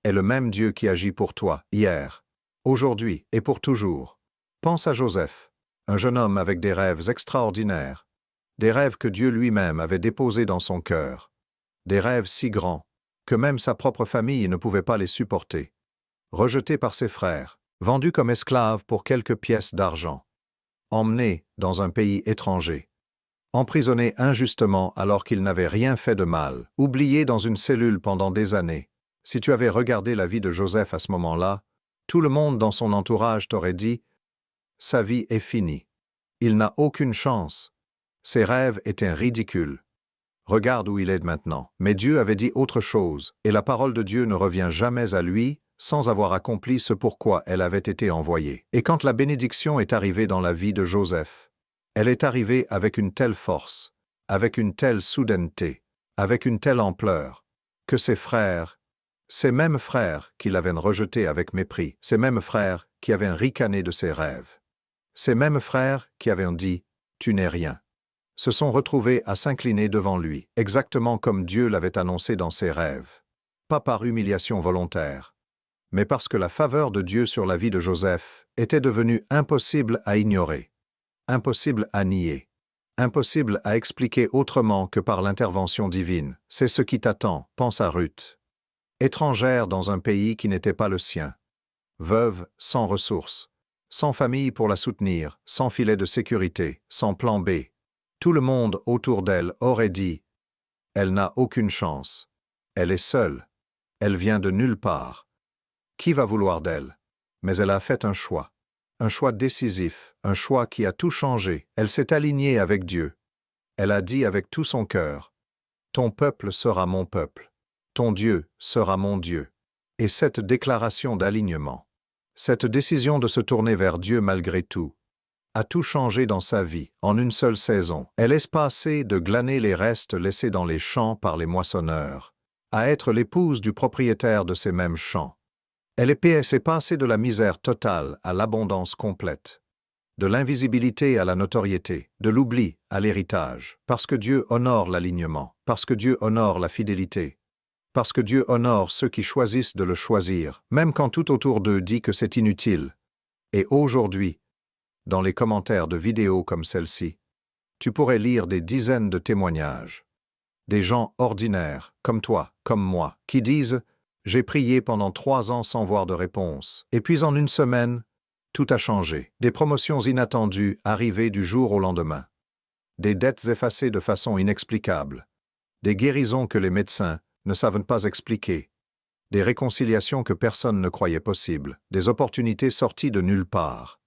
est le même Dieu qui agit pour toi, hier, aujourd'hui et pour toujours. Pense à Joseph, un jeune homme avec des rêves extraordinaires, des rêves que Dieu lui-même avait déposés dans son cœur, des rêves si grands que même sa propre famille ne pouvait pas les supporter. Rejeté par ses frères, vendu comme esclave pour quelques pièces d'argent, emmené dans un pays étranger, emprisonné injustement alors qu'il n'avait rien fait de mal, oublié dans une cellule pendant des années. Si tu avais regardé la vie de Joseph à ce moment-là, tout le monde dans son entourage t'aurait dit « Sa vie est finie. Il n'a aucune chance. Ses rêves étaient ridicules. Regarde où il est maintenant. » Mais Dieu avait dit autre chose, et la parole de Dieu ne revient jamais à lui sans avoir accompli ce pourquoi elle avait été envoyée. Et quand la bénédiction est arrivée dans la vie de Joseph, elle est arrivée avec une telle force, avec une telle soudaineté, avec une telle ampleur, que ses frères, ces mêmes frères qui l'avaient rejeté avec mépris, ces mêmes frères qui avaient ricané de ses rêves, ces mêmes frères qui avaient dit « Tu n'es rien », se sont retrouvés à s'incliner devant lui, exactement comme Dieu l'avait annoncé dans ses rêves. Pas par humiliation volontaire, mais parce que la faveur de Dieu sur la vie de Joseph était devenue impossible à ignorer, impossible à nier, impossible à expliquer autrement que par l'intervention divine. C'est ce qui t'attend, pense à Ruth. Étrangère dans un pays qui n'était pas le sien, veuve sans ressources, sans famille pour la soutenir, sans filet de sécurité, sans plan B. Tout le monde autour d'elle aurait dit « Elle n'a aucune chance. Elle est seule. Elle vient de nulle part. Qui va vouloir d'elle ?» Mais elle a fait un choix décisif, un choix qui a tout changé. Elle s'est alignée avec Dieu. Elle a dit avec tout son cœur « Ton peuple sera mon peuple. Ton Dieu sera mon Dieu. » Et cette déclaration d'alignement, cette décision de se tourner vers Dieu malgré tout, a tout changé dans sa vie, en une seule saison. Elle est passée de glaner les restes laissés dans les champs par les moissonneurs, à être l'épouse du propriétaire de ces mêmes champs. Elle est passée de la misère totale à l'abondance complète, de l'invisibilité à la notoriété, de l'oubli à l'héritage, parce que Dieu honore l'alignement, parce que Dieu honore la fidélité, parce que Dieu honore ceux qui choisissent de le choisir, même quand tout autour d'eux dit que c'est inutile. Et aujourd'hui, dans les commentaires de vidéos comme celle-ci, tu pourrais lire des dizaines de témoignages. Des gens ordinaires, comme toi, comme moi, qui disent « J'ai prié pendant 3 ans sans voir de réponse. Et puis en une semaine, tout a changé. Des promotions inattendues arrivées du jour au lendemain. Des dettes effacées de façon inexplicable. Des guérisons que les médecins ne savent pas expliquer. Des réconciliations que personne ne croyait possibles. Des opportunités sorties de nulle part.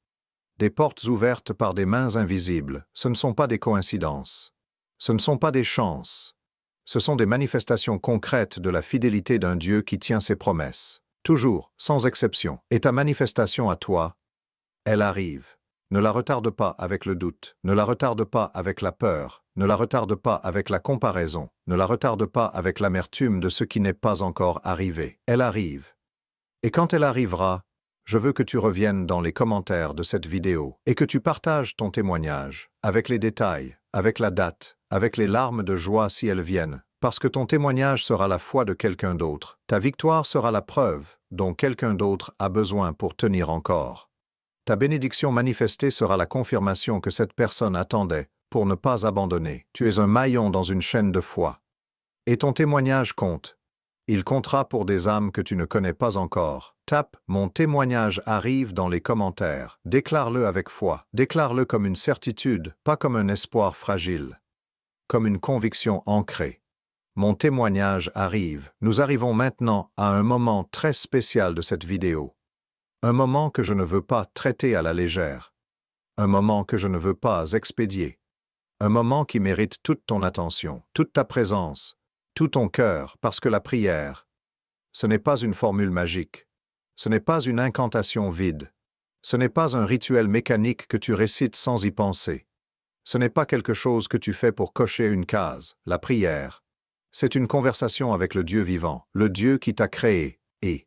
Des portes ouvertes par des mains invisibles, ce ne sont pas des coïncidences. Ce ne sont pas des chances. Ce sont des manifestations concrètes de la fidélité d'un Dieu qui tient ses promesses. Toujours, sans exception. Et ta manifestation à toi, elle arrive. Ne la retarde pas avec le doute, ne la retarde pas avec la peur, ne la retarde pas avec la comparaison, ne la retarde pas avec l'amertume de ce qui n'est pas encore arrivé. Elle arrive. Et quand elle arrivera, je veux que tu reviennes dans les commentaires de cette vidéo et que tu partages ton témoignage, avec les détails, avec la date, avec les larmes de joie si elles viennent, parce que ton témoignage sera la foi de quelqu'un d'autre. Ta victoire sera la preuve dont quelqu'un d'autre a besoin pour tenir encore. Ta bénédiction manifestée sera la confirmation que cette personne attendait pour ne pas abandonner. Tu es un maillon dans une chaîne de foi. Et ton témoignage compte. Il comptera pour des âmes que tu ne connais pas encore. Tape « Mon témoignage arrive » dans les commentaires. Déclare-le avec foi. Déclare-le comme une certitude, pas comme un espoir fragile. Comme une conviction ancrée. Mon témoignage arrive. Nous arrivons maintenant à un moment très spécial de cette vidéo. Un moment que je ne veux pas traiter à la légère. Un moment que je ne veux pas expédier. Un moment qui mérite toute ton attention, toute ta présence, tout ton cœur, parce que la prière, ce n'est pas une formule magique. Ce n'est pas une incantation vide. Ce n'est pas un rituel mécanique que tu récites sans y penser. Ce n'est pas quelque chose que tu fais pour cocher une case. La prière, c'est une conversation avec le Dieu vivant, le Dieu qui t'a créé, et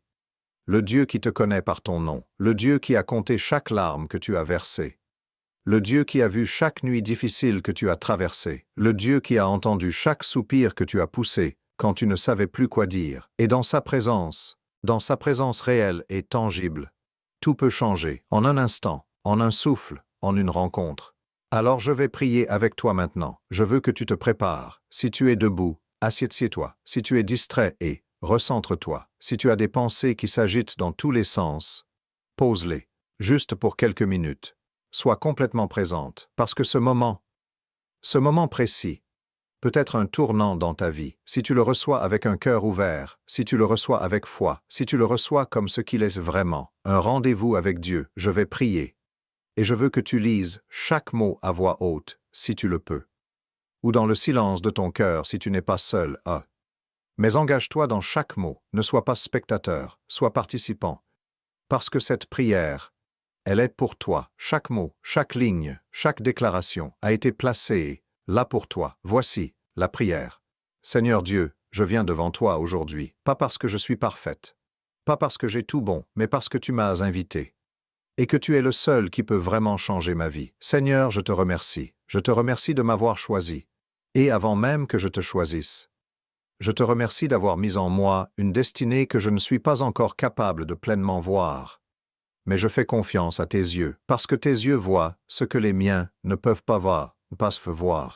le Dieu qui te connaît par ton nom, le Dieu qui a compté chaque larme que tu as versée, le Dieu qui a vu chaque nuit difficile que tu as traversée, le Dieu qui a entendu chaque soupir que tu as poussé quand tu ne savais plus quoi dire, et dans sa présence réelle et tangible, tout peut changer, en un instant, en un souffle, en une rencontre. Alors je vais prier avec toi maintenant. Je veux que tu te prépares. Si tu es debout, assieds-toi. Si tu es distrait recentre-toi. Si tu as des pensées qui s'agitent dans tous les sens, pose-les, juste pour quelques minutes. Sois complètement présente, parce que ce moment précis, peut être un tournant dans ta vie. Si tu le reçois avec un cœur ouvert, si tu le reçois avec foi, si tu le reçois comme ce qu'il est vraiment, un rendez-vous avec Dieu, je vais prier. Et je veux que tu lises chaque mot à voix haute, si tu le peux. Ou dans le silence de ton cœur si tu n'es pas seul, Mais engage-toi dans chaque mot, ne sois pas spectateur, sois participant. Parce que cette prière, elle est pour toi. Chaque mot, chaque ligne, chaque déclaration a été placée là pour toi. Voici la prière. Seigneur Dieu, je viens devant toi aujourd'hui, pas parce que je suis parfaite, pas parce que j'ai tout bon, mais parce que tu m'as invité. Et que tu es le seul qui peut vraiment changer ma vie. Seigneur, je te remercie. Je te remercie de m'avoir choisi. Et avant même que je te choisisse, je te remercie d'avoir mis en moi une destinée que je ne suis pas encore capable de pleinement voir. Mais je fais confiance à tes yeux, parce que tes yeux voient ce que les miens ne peuvent pas voir.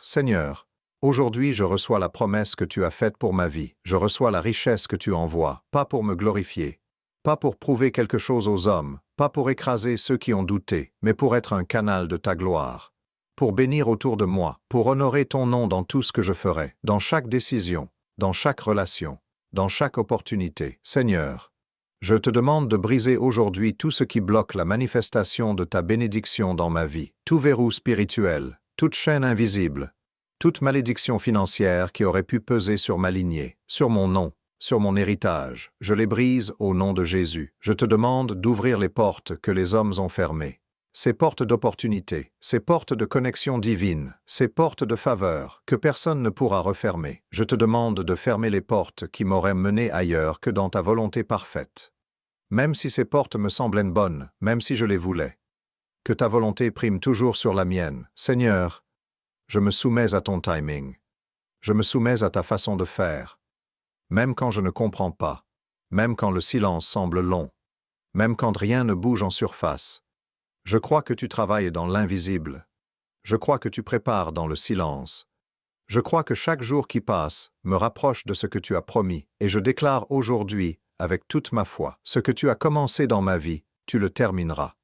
Seigneur, aujourd'hui je reçois la promesse que tu as faite pour ma vie. Je reçois la richesse que tu envoies, pas pour me glorifier, pas pour prouver quelque chose aux hommes, pas pour écraser ceux qui ont douté, mais pour être un canal de ta gloire. Pour bénir autour de moi, pour honorer ton nom dans tout ce que je ferai, dans chaque décision, dans chaque relation, dans chaque opportunité. Seigneur, je te demande de briser aujourd'hui tout ce qui bloque la manifestation de ta bénédiction dans ma vie, tout verrou spirituel, toute chaîne invisible, toute malédiction financière qui aurait pu peser sur ma lignée, sur mon nom, sur mon héritage. Je les brise au nom de Jésus. Je te demande d'ouvrir les portes que les hommes ont fermées. Ces portes d'opportunité, ces portes de connexion divine, ces portes de faveur que personne ne pourra refermer. Je te demande de fermer les portes qui m'auraient mené ailleurs que dans ta volonté parfaite. Même si ces portes me semblaient bonnes, même si je les voulais. Que ta volonté prime toujours sur la mienne. Seigneur, je me soumets à ton timing. Je me soumets à ta façon de faire. Même quand je ne comprends pas, même quand le silence semble long, même quand rien ne bouge en surface. Je crois que tu travailles dans l'invisible. Je crois que tu prépares dans le silence. Je crois que chaque jour qui passe me rapproche de ce que tu as promis, et je déclare aujourd'hui, avec toute ma foi, ce que tu as commencé dans ma vie, tu le termineras.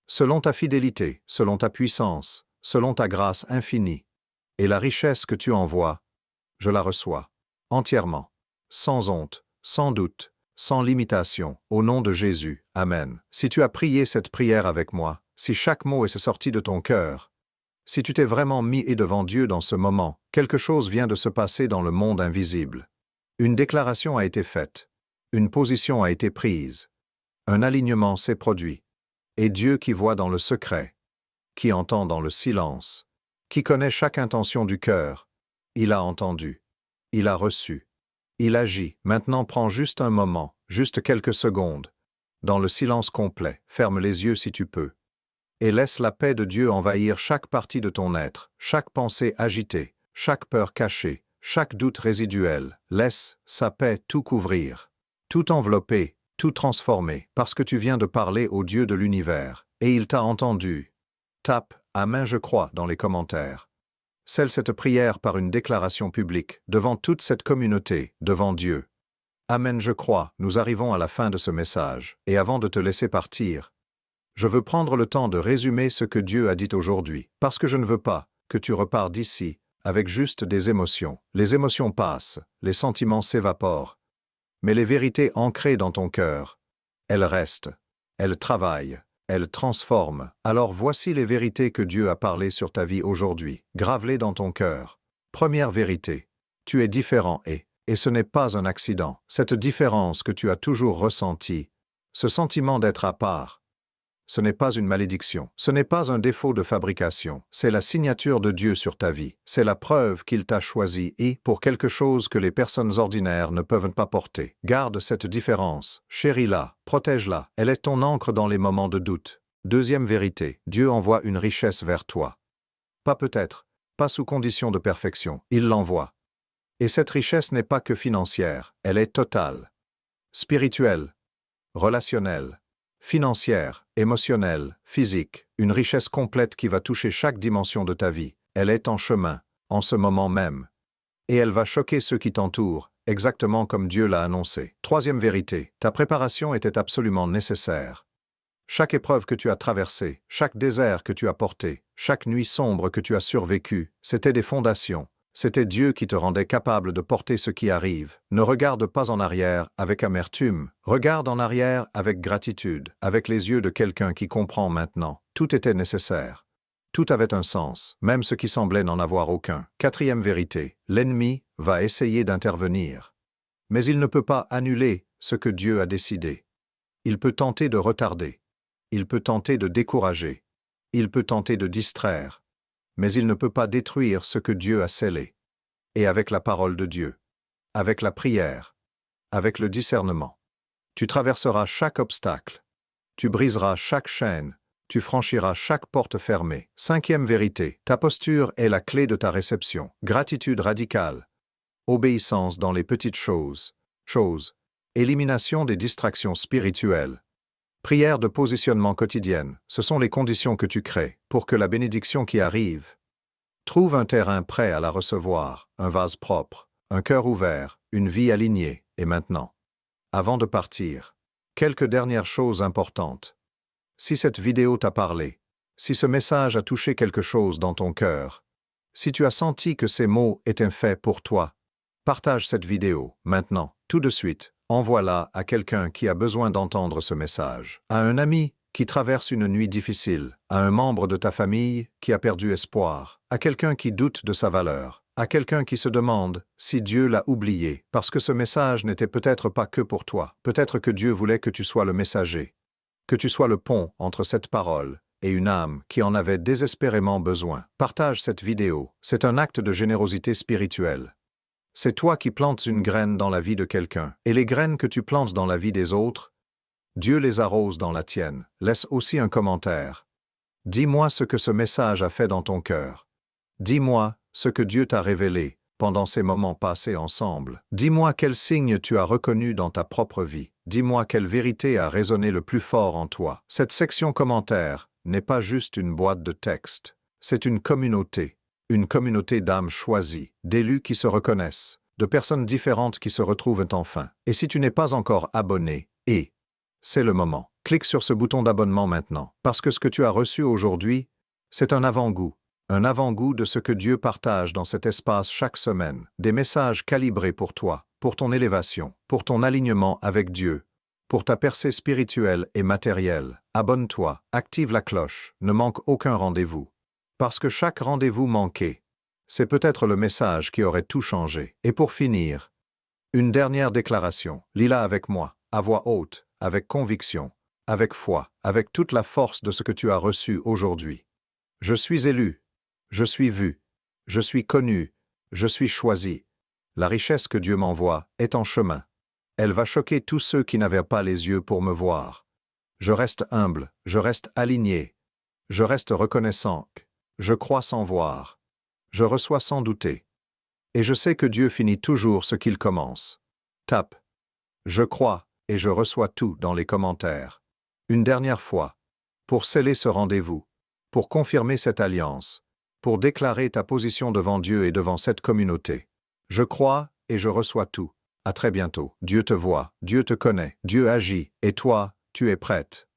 Selon ta fidélité, selon ta puissance, selon ta grâce infinie, et la richesse que tu envoies, je la reçois, entièrement, sans honte, sans doute, sans limitation, au nom de Jésus. Amen. Si tu as prié cette prière avec moi, si chaque mot est sorti de ton cœur, si tu t'es vraiment mis et devant Dieu dans ce moment, quelque chose vient de se passer dans le monde invisible. Une déclaration a été faite. Une position a été prise. Un alignement s'est produit. Et Dieu qui voit dans le secret, qui entend dans le silence, qui connaît chaque intention du cœur, il a entendu. Il a reçu. Il agit. Maintenant prends juste un moment, juste quelques secondes. Dans le silence complet, ferme les yeux si tu peux. Et laisse la paix de Dieu envahir chaque partie de ton être, chaque pensée agitée, chaque peur cachée, chaque doute résiduel. Laisse sa paix tout couvrir, tout envelopper, tout transformer, parce que tu viens de parler au Dieu de l'univers, et il t'a entendu. Tape « Amen je crois » dans les commentaires. Scelle cette prière par une déclaration publique, devant toute cette communauté, devant Dieu. Amen je crois, nous arrivons à la fin de ce message, et avant de te laisser partir, je veux prendre le temps de résumer ce que Dieu a dit aujourd'hui, parce que je ne veux pas que tu repars d'ici avec juste des émotions. Les émotions passent, les sentiments s'évaporent, mais les vérités ancrées dans ton cœur, elles restent, elles travaillent, elles transforment. Alors voici les vérités que Dieu a parlé sur ta vie aujourd'hui. Grave-les dans ton cœur. Première vérité, tu es différent et ce n'est pas un accident. Cette différence que tu as toujours ressentie, ce sentiment d'être à part, ce n'est pas une malédiction, ce n'est pas un défaut de fabrication, c'est la signature de Dieu sur ta vie, c'est la preuve qu'il t'a choisi et pour quelque chose que les personnes ordinaires ne peuvent pas porter. Garde cette différence, chéris-la, protège-la, elle est ton encre dans les moments de doute. Deuxième vérité, Dieu envoie une richesse vers toi. Pas peut-être, pas sous condition de perfection, il l'envoie. Et cette richesse n'est pas que financière, elle est totale, spirituelle, relationnelle, financière, émotionnelle, physique, une richesse complète qui va toucher chaque dimension de ta vie. Elle est en chemin, en ce moment même. Et elle va choquer ceux qui t'entourent, exactement comme Dieu l'a annoncé. Troisième vérité, ta préparation était absolument nécessaire. Chaque épreuve que tu as traversée, chaque désert que tu as porté, chaque nuit sombre que tu as survécue, c'était des fondations. C'était Dieu qui te rendait capable de porter ce qui arrive. Ne regarde pas en arrière avec amertume, regarde en arrière avec gratitude, avec les yeux de quelqu'un qui comprend maintenant. Tout était nécessaire. Tout avait un sens, même ce qui semblait n'en avoir aucun. Quatrième vérité, l'ennemi va essayer d'intervenir. Mais il ne peut pas annuler ce que Dieu a décidé. Il peut tenter de retarder. Il peut tenter de décourager. Il peut tenter de distraire. Mais il ne peut pas détruire ce que Dieu a scellé. Et avec la parole de Dieu, avec la prière, avec le discernement, tu traverseras chaque obstacle, tu briseras chaque chaîne, tu franchiras chaque porte fermée. Cinquième vérité, ta posture est la clé de ta réception. Gratitude radicale, obéissance dans les petites choses, élimination des distractions spirituelles. Prière de positionnement quotidienne, ce sont les conditions que tu crées pour que la bénédiction qui arrive trouve un terrain prêt à la recevoir, un vase propre, un cœur ouvert, une vie alignée, et maintenant. Avant de partir, quelques dernières choses importantes. Si cette vidéo t'a parlé, si ce message a touché quelque chose dans ton cœur, si tu as senti que ces mots étaient faits pour toi, partage cette vidéo, maintenant, tout de suite. Envoie-la à quelqu'un qui a besoin d'entendre ce message, à un ami qui traverse une nuit difficile, à un membre de ta famille qui a perdu espoir, à quelqu'un qui doute de sa valeur, à quelqu'un qui se demande si Dieu l'a oublié, parce que ce message n'était peut-être pas que pour toi. Peut-être que Dieu voulait que tu sois le messager, que tu sois le pont entre cette parole et une âme qui en avait désespérément besoin. Partage cette vidéo, c'est un acte de générosité spirituelle. C'est toi qui plantes une graine dans la vie de quelqu'un, et les graines que tu plantes dans la vie des autres, Dieu les arrose dans la tienne. Laisse aussi un commentaire. Dis-moi ce que ce message a fait dans ton cœur. Dis-moi ce que Dieu t'a révélé pendant ces moments passés ensemble. Dis-moi quel signe tu as reconnu dans ta propre vie. Dis-moi quelle vérité a résonné le plus fort en toi. Cette section commentaires n'est pas juste une boîte de texte, c'est une communauté d'âmes choisies, d'élus qui se reconnaissent, de personnes différentes qui se retrouvent enfin. Et si tu n'es pas encore abonné, c'est le moment. Clique sur ce bouton d'abonnement maintenant, parce que ce que tu as reçu aujourd'hui, c'est un avant-goût de ce que Dieu partage dans cet espace chaque semaine, des messages calibrés pour toi, pour ton élévation, pour ton alignement avec Dieu, Pour ta percée spirituelle et matérielle, abonne-toi, active la cloche, ne manque aucun rendez-vous. Parce que chaque rendez-vous manqué, c'est peut-être le message qui aurait tout changé. Et pour finir, une dernière déclaration. Lis-la avec moi, à voix haute, avec conviction, avec foi, avec toute la force de ce que tu as reçu aujourd'hui. Je suis élu, je suis vu, je suis connu, je suis choisi. La richesse que Dieu m'envoie est en chemin. Elle va choquer tous ceux qui n'avaient pas les yeux pour me voir. Je reste humble, je reste aligné, je reste reconnaissant, je crois sans voir, je reçois sans douter. Et je sais que Dieu finit toujours ce qu'il commence. Tape. Je crois et je reçois tout dans les commentaires. Une dernière fois, pour sceller ce rendez-vous, pour confirmer cette alliance, pour déclarer ta position devant Dieu et devant cette communauté. Je crois et je reçois tout. À très bientôt. Dieu te voit, Dieu te connaît, Dieu agit, et toi, tu es prête.